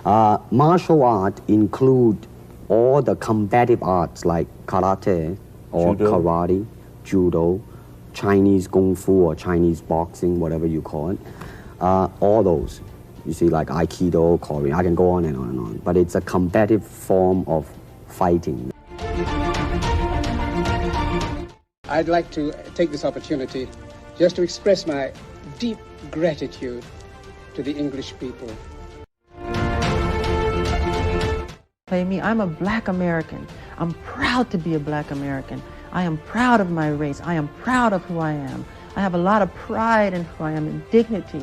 Martial art include all the combative arts like karate or karate, judo, Chinese kung fu or Chinese boxing, whatever you call it. All those. You see, like Aikido, Korean, I can go on and on and on. But it's a combative form of fighting. I'd like to take this opportunity just to express my deep gratitude to the English people. Me, I'm a black American. I'm proud to be a black American. I am proud of my race. I am proud of who I am. I have a lot of pride in who I am and dignity.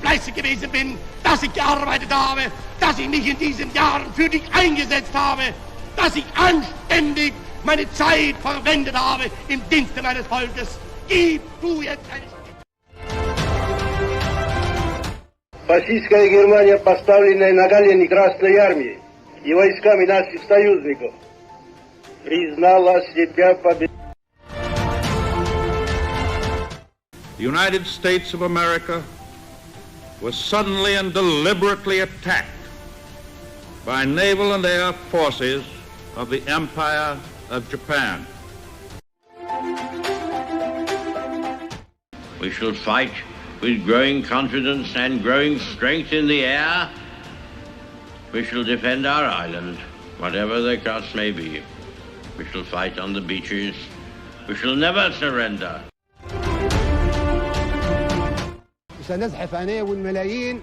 Fleißig gewesen bin, dass ich gearbeitet habe, dass ich mich in diesen Jahren für dich eingesetzt habe, dass ich anständig meine Zeit verwendet habe im Dienste meines Volkes. Gib du jetzt eine... Фашистская Германия, поставленная на колени Красной Армии и войсками наших союзников, признала себя победой. The United States of America was suddenly and deliberately attacked by naval and air forces of the Empire of Japan. We shall fight with growing confidence and growing strength in the air. We shall defend our island, whatever the cost may be. We shall fight on the beaches. We shall never surrender. سنزحف أنا والملايين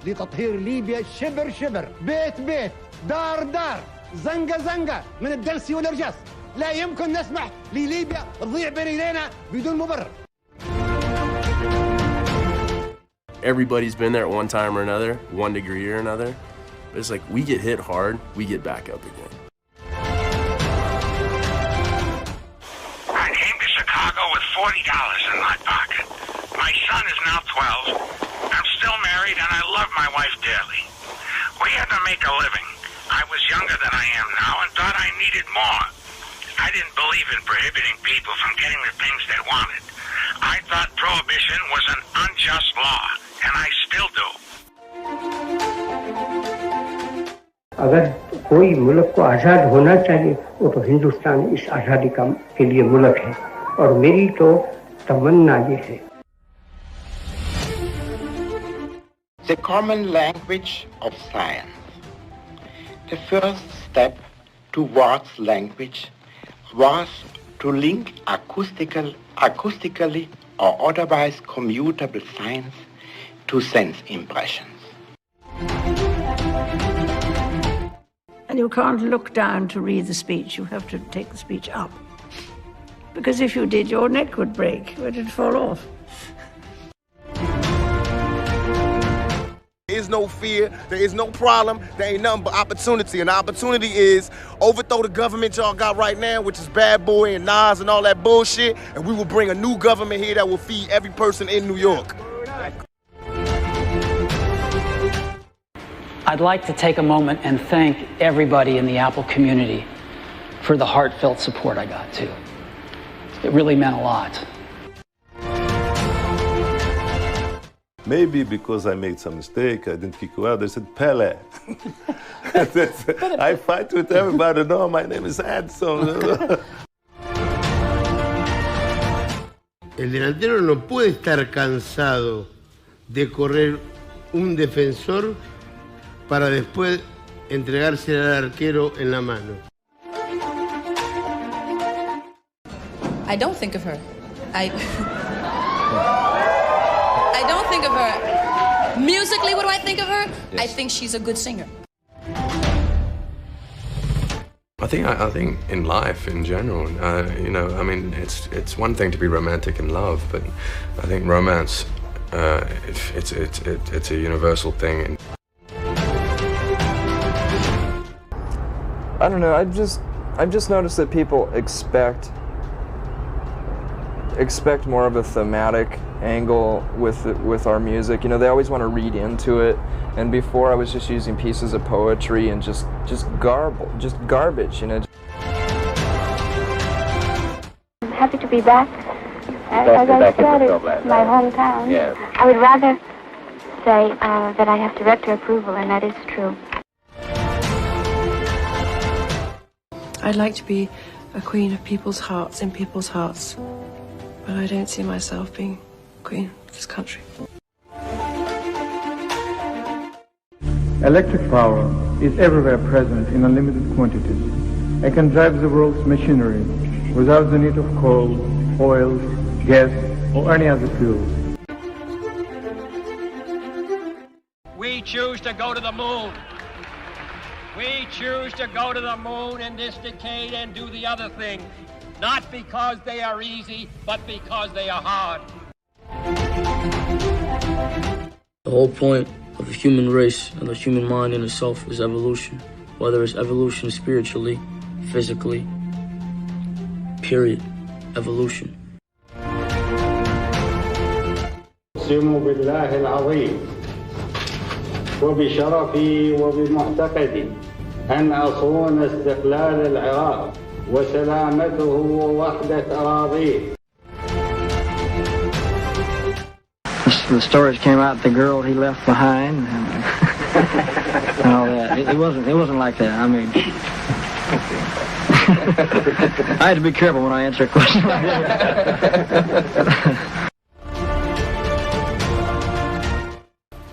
لتطهير ليبيا شبر شبر، بيت بيت، دار دار، زنقة زنقة، من الدلسي والإرجاس. لا يمكن نسمح لليبيا تضيع بين ايدينا بدون مبرر. Everybody's been there at one time or another, one degree or another. But it's like we get hit hard, we get back up again. I came to Chicago with $40 in my pocket. My son is now 12. I'm still married and I love my wife dearly. We had to make a living. I was younger than I am now and thought I needed more. I didn't believe in prohibiting people from getting the things they wanted. I thought prohibition was an unjust law, and I still do. अगर कोई मुल्क को आज़ाद होना चाहिए वो तो हिंदुस्तान इस आज़ादी के लिए मुल्क है और मेरी तो तमन्ना ये है. The common language of science. The first step towards language was to link acoustically or otherwise commutable signs to sense impressions. And you can't look down to read the speech. You have to take the speech up. Because if you did, your neck would break. It would fall off. There is no fear, there is no problem, there ain't nothing but opportunity. And the opportunity is overthrow the government y'all got right now, which is Bad Boy and Nas and all that bullshit, and we will bring a new government here that will feed every person in New York. I'd like to take a moment and thank everybody in the Apple community for the heartfelt support I got too. It really meant a lot. Maybe because I made some mistake, I didn't kick you out. They said, Pele. I fight with everybody. No, my name is Edson. El delantero no puede estar cansado de correr un defensor para después entregarse al arquero en la mano. I don't think of her. I don't think of her. Musically, what do I think of her? Yes. I think she's a good singer. I think in life in general, you know, I mean, it's one thing to be romantic in love, but I think romance, it's a universal thing. I don't know. I've just noticed that people expect more of a thematic angle with our music. You know, they always want to read into it. And before, I was just using pieces of poetry and just garbage. You know. I'm happy to be back. As I said, it's my hometown. Yes. I would rather say that I have director approval, and that is true. I'd like to be a queen of people's hearts, in people's hearts, but I don't see myself being queen of this country. Electric power is everywhere present in unlimited quantities and can drive the world's machinery without the need of coal, oil, gas, or any other fuel. We choose to go to the moon. We choose to go to the moon in this decade and do the other thing, not because they are easy, but because they are hard. The whole point of the human race and the human mind in itself is evolution, whether it's evolution spiritually, physically, period, evolution. أقسم بالله العظيم وبشرفي وبمعتقدي أن أصون استقلال العراق وسلامته ووحدة أراضيه. The stories came out, the girl he left behind, and all that. It wasn't like that. I mean, I had to be careful when I answer a question like that.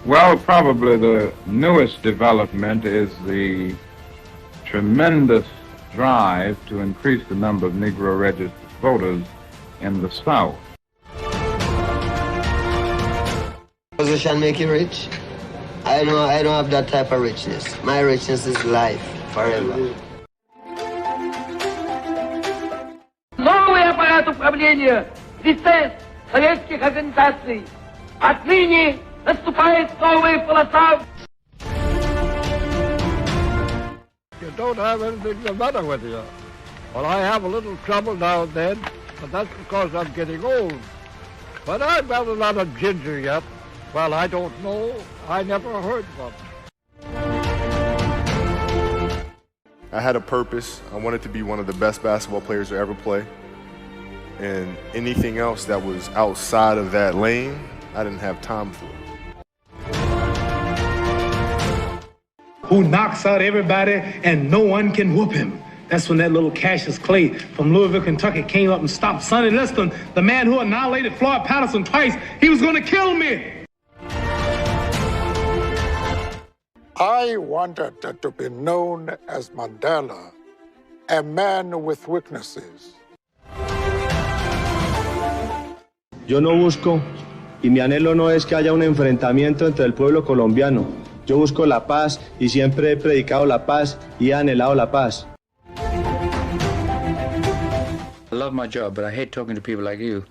Well, probably the newest development is the tremendous drive to increase the number of Negro registered voters in the South. Position make you rich? I don't have that type of richness. My richness is life, forever. Новый аппарат управления, ЛИСЭС, советских организаций. Отныне наступает новая полоса. You don't have anything the matter with you. Well, I have a little trouble now and then, but that's because I'm getting old. But I've got a lot of ginger yet. Well, I don't know. I never heard one. I had a purpose. I wanted to be one of the best basketball players to ever play. And anything else that was outside of that lane, I didn't have time for. Who knocks out everybody and no one can whoop him. That's when that little Cassius Clay from Louisville, Kentucky came up and stopped Sonny Liston, the man who annihilated Floyd Patterson twice. He was going to kill me. I wanted to be known as Mandela, a man with weaknesses. Yo no busco, y mi anhelo no es que haya un enfrentamiento entre el pueblo colombiano. Yo busco la paz y siempre he predicado la paz y he anhelado la paz. I love my job, but I hate talking to people like you.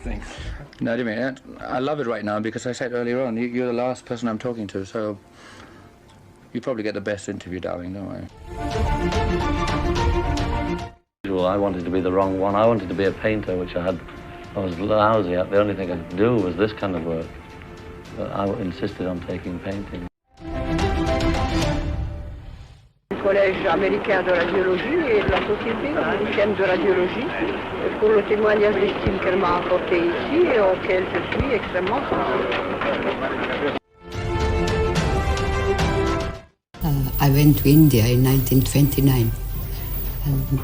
Thanks. No, I mean, I love it right now because I said earlier on, you're the last person I'm talking to, so you probably get the best interview, darling, don't worry. Well, I wanted to be the wrong one. I wanted to be a painter, which I was lousy at. The only thing I could do was this kind of work. But I insisted on taking painting. Le Collège américain de radiologie et de la Société américaine de radiologie pour le témoignage d'estime qu'elle m'a apporté ici et auquel je suis extrêmement sensible. I went to India in 1929 and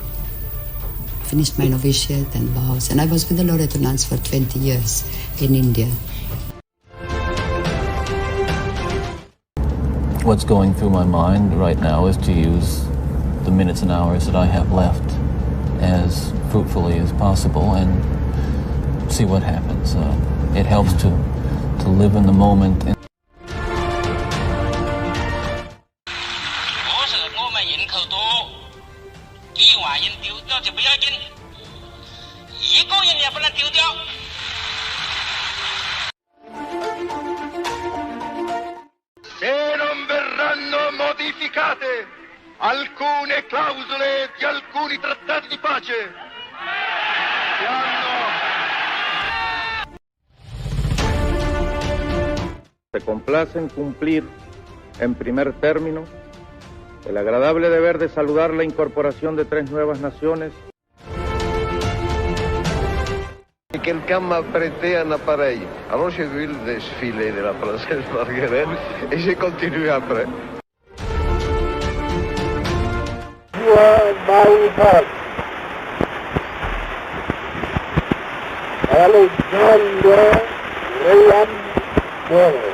finished my novitiate and vows, and I was with the Loreto nuns for 20 years in India. What's going through my mind right now is to use the minutes and hours that I have left as fruitfully as possible and see what happens. It helps to live in the moment. E non verranno modificate alcune clausole di alcuni trattati di pace che Se complace en cumplir, en primer término, el agradable deber de saludar la incorporación de 3 nuevas naciones. quelqu'un m'a prêté un appareil. Alors j'ai vu le défilé de la princesse Margaret et j'ai continué après. You are my heart. Alexander Graham Bell.